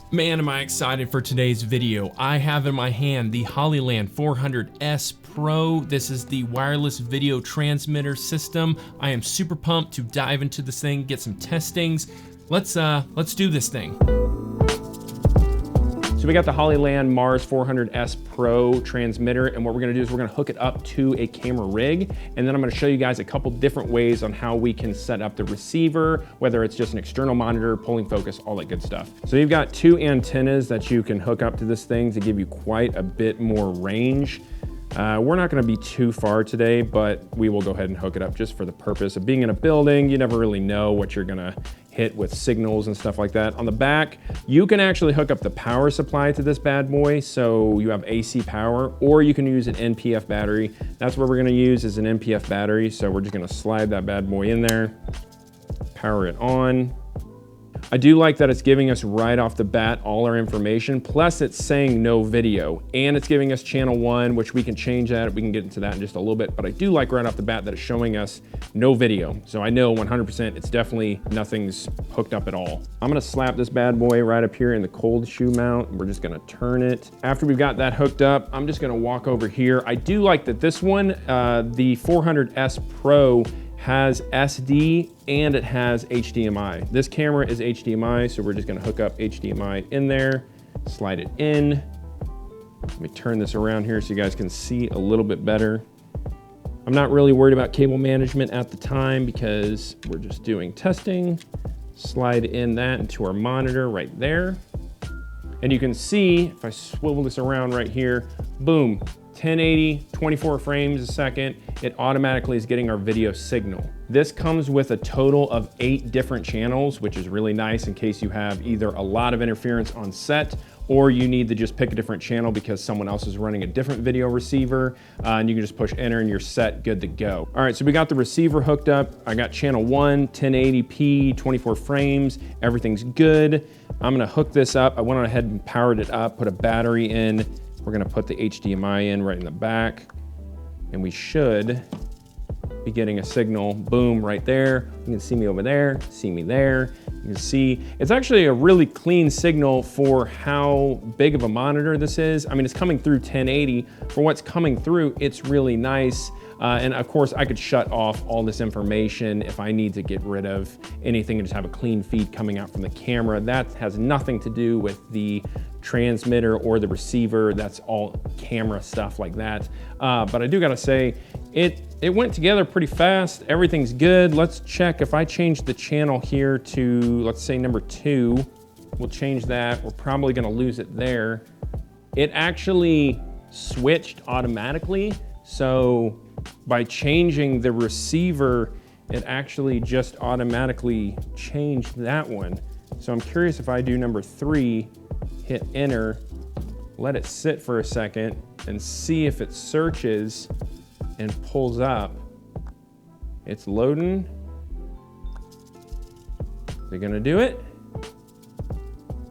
Man, am I excited for today's video. I have in my hand the Hollyland 400S Pro. This is the wireless video transmitter system. I am super pumped to dive into this thing, get some testings. Let's do this thing. So we got the Hollyland Mars 400S Pro transmitter, and what we're gonna do is we're gonna hook it up to a camera rig, and then I'm gonna show you guys a couple different ways on how we can set up the receiver, whether it's just an external monitor, pulling focus, all that good stuff. So you've got two antennas that you can hook up to this thing to give you quite a bit more range. We're not gonna be too far today, but we will go ahead and hook it up just for the purpose of being in a building. You never really know what you're gonna hit with signals and stuff like that. On the back, you can actually hook up the power supply to this bad boy, so you have AC power, or you can use an NPF battery. That's what we're gonna use, is an NPF battery, so we're just gonna slide that bad boy in there, power it on. I do like that it's giving us right off the bat all our information, plus it's saying no video, and it's giving us channel 1, which we can change that. We can get into that in just a little bit, but I do like right off the bat that it's showing us no video. So I know 100% it's definitely nothing's hooked up at all. I'm gonna slap this bad boy right up here in the cold shoe mount. We're just gonna turn it. After we've got that hooked up, I'm just gonna walk over here. I do like that this one, the 400S Pro, has SD and it has HDMI. This camera is HDMI, so we're just gonna hook up HDMI in there, slide it in. Let me turn this around here so you guys can see a little bit better. I'm not really worried about cable management at the time because we're just doing testing. Slide in that into our monitor right there. And you can see, if I swivel this around right here, boom, 1080, 24 frames a second, it automatically is getting our video signal. This comes with a total of 8 different channels, which is really nice in case you have either a lot of interference on set or you need to just pick a different channel because someone else is running a different video receiver, and you can just push enter and you're set, good to go. All right, so we got the receiver hooked up. I got channel 1, 1080p, 24 frames, everything's good. I'm gonna hook this up. I went on ahead and powered it up, put a battery in. We're gonna put the HDMI in right in the back, and we should be getting a signal, boom, right there. You can see me over there, see me there. You can see, it's actually a really clean signal for how big of a monitor this is. I mean, it's coming through 1080. For what's coming through, it's really nice. And of course, I could shut off all this information if I need to get rid of anything and just have a clean feed coming out from the camera. That has nothing to do with the transmitter or the receiver. That's all camera stuff like that. But I do gotta say, it went together pretty fast. Everything's good. Let's check if I change the channel here to, let's say number 2, we'll change that. We're probably gonna lose it there. It actually switched automatically. So by changing the receiver, it actually just automatically changed that one. So I'm curious if I do number 3, hit enter, let it sit for a second and see if it searches and pulls up. It's loading. They're gonna do it.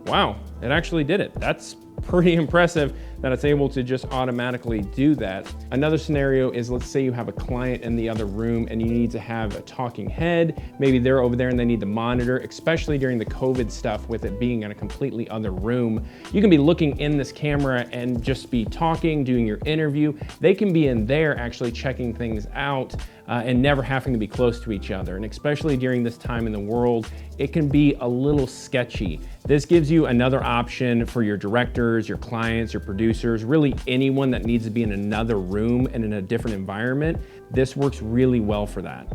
Wow, it actually did it. That's pretty impressive that it's able to just automatically do that. Another scenario is, let's say you have a client in the other room and you need to have a talking head. Maybe they're over there and they need the monitor, especially during the COVID stuff with it being in a completely other room. You can be looking in this camera and just be talking, doing your interview. They can be in there actually checking things out and never having to be close to each other. And especially during this time in the world, it can be a little sketchy. This gives you another option for your directors, your clients, your producers, really anyone that needs to be in another room and in a different environment. This works really well for that.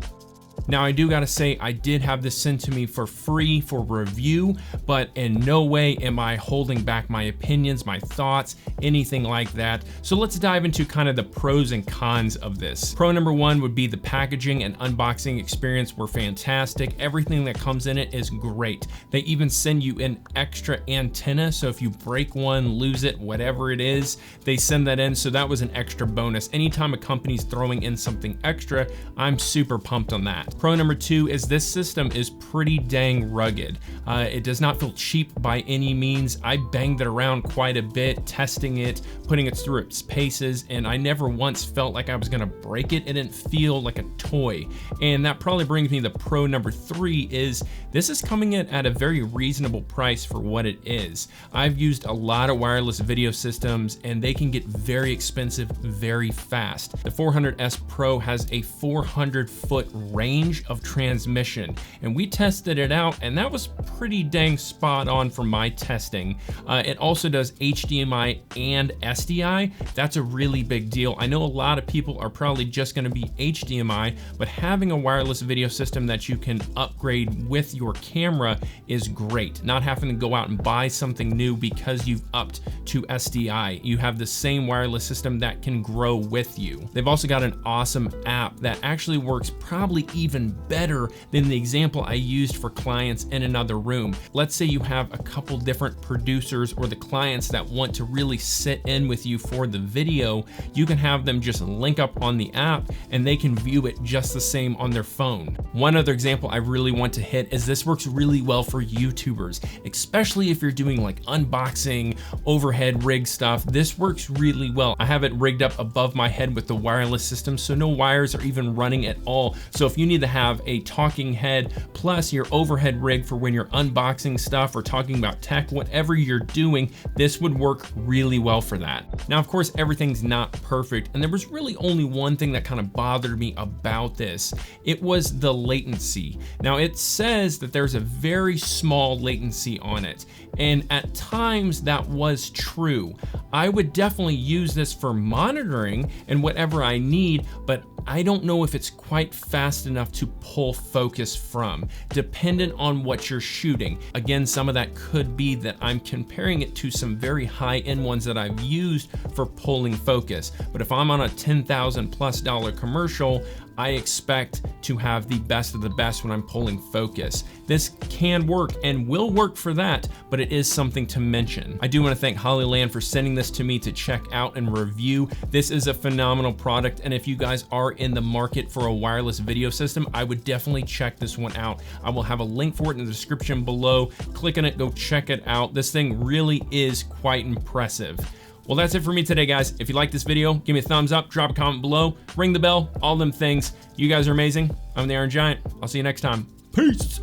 Now, I do gotta say, I did have this sent to me for free for review, but in no way am I holding back my opinions, my thoughts, anything like that. So let's dive into kind of the pros and cons of this. Pro number 1 would be the packaging and unboxing experience were fantastic. Everything that comes in it is great. They even send you an extra antenna, so if you break one, lose it, whatever it is, they send that in, so that was an extra bonus. Anytime a company's throwing in something extra, I'm super pumped on that. Pro number 2 is this system is pretty dang rugged. It does not feel cheap by any means. I banged it around quite a bit, testing it, putting it through its paces, and I never once felt like I was gonna break it. It didn't feel like a toy. And that probably brings me to pro number 3 is this is coming in at a very reasonable price for what it is. I've used a lot of wireless video systems and they can get very expensive very fast. The 400S Pro has a 400-foot range of transmission, and we tested it out and that was pretty dang spot on for my testing. It also does HDMI and SDI. That's a really big deal. I know a lot of people are probably just gonna be HDMI, but having a wireless video system that you can upgrade with your camera is great. Not having to go out and buy something new because you've upped to SDI. You have the same wireless system that can grow with you. They've also got an awesome app that actually works probably even better than the example I used for clients in another room. Let's say you have a couple different producers or the clients that want to really sit in with you for the video. You can have them just link up on the app and they can view it just the same on their phone. One other example I really want to hit is this works really well for YouTubers, especially if you're doing like unboxing, overhead rig stuff. This works really well. I have it rigged up above my head with the wireless system, so no wires are even running at all. So if you need to have a talking head plus your overhead rig for when you're unboxing stuff or talking about tech, whatever you're doing, this would work really well for that. Now, of course, everything's not perfect, and there was really only one thing that kind of bothered me about this. It was the latency. Now, it says that there's a very small latency on it, and at times that was true. I would definitely use this for monitoring and whatever I need, but I don't know if it's quite fast enough to pull focus from, dependent on what you're shooting. Again, some of that could be that I'm comparing it to some very high-end ones that I've used for pulling focus. But if I'm on a $10,000+ commercial, I expect to have the best of the best when I'm pulling focus. This can work and will work for that, but it is something to mention. I do want to thank Hollyland for sending this to me to check out and review. This is a phenomenal product, and if you guys are in the market for a wireless video system, I would definitely check this one out. I will have a link for it in the description below. Click on it, go check it out. This thing really is quite impressive. Well, that's it for me today, guys. If you like this video, give me a thumbs up, drop a comment below, ring the bell, all them things. You guys are amazing. I'm the Iron Giant. I'll see you next time. Peace.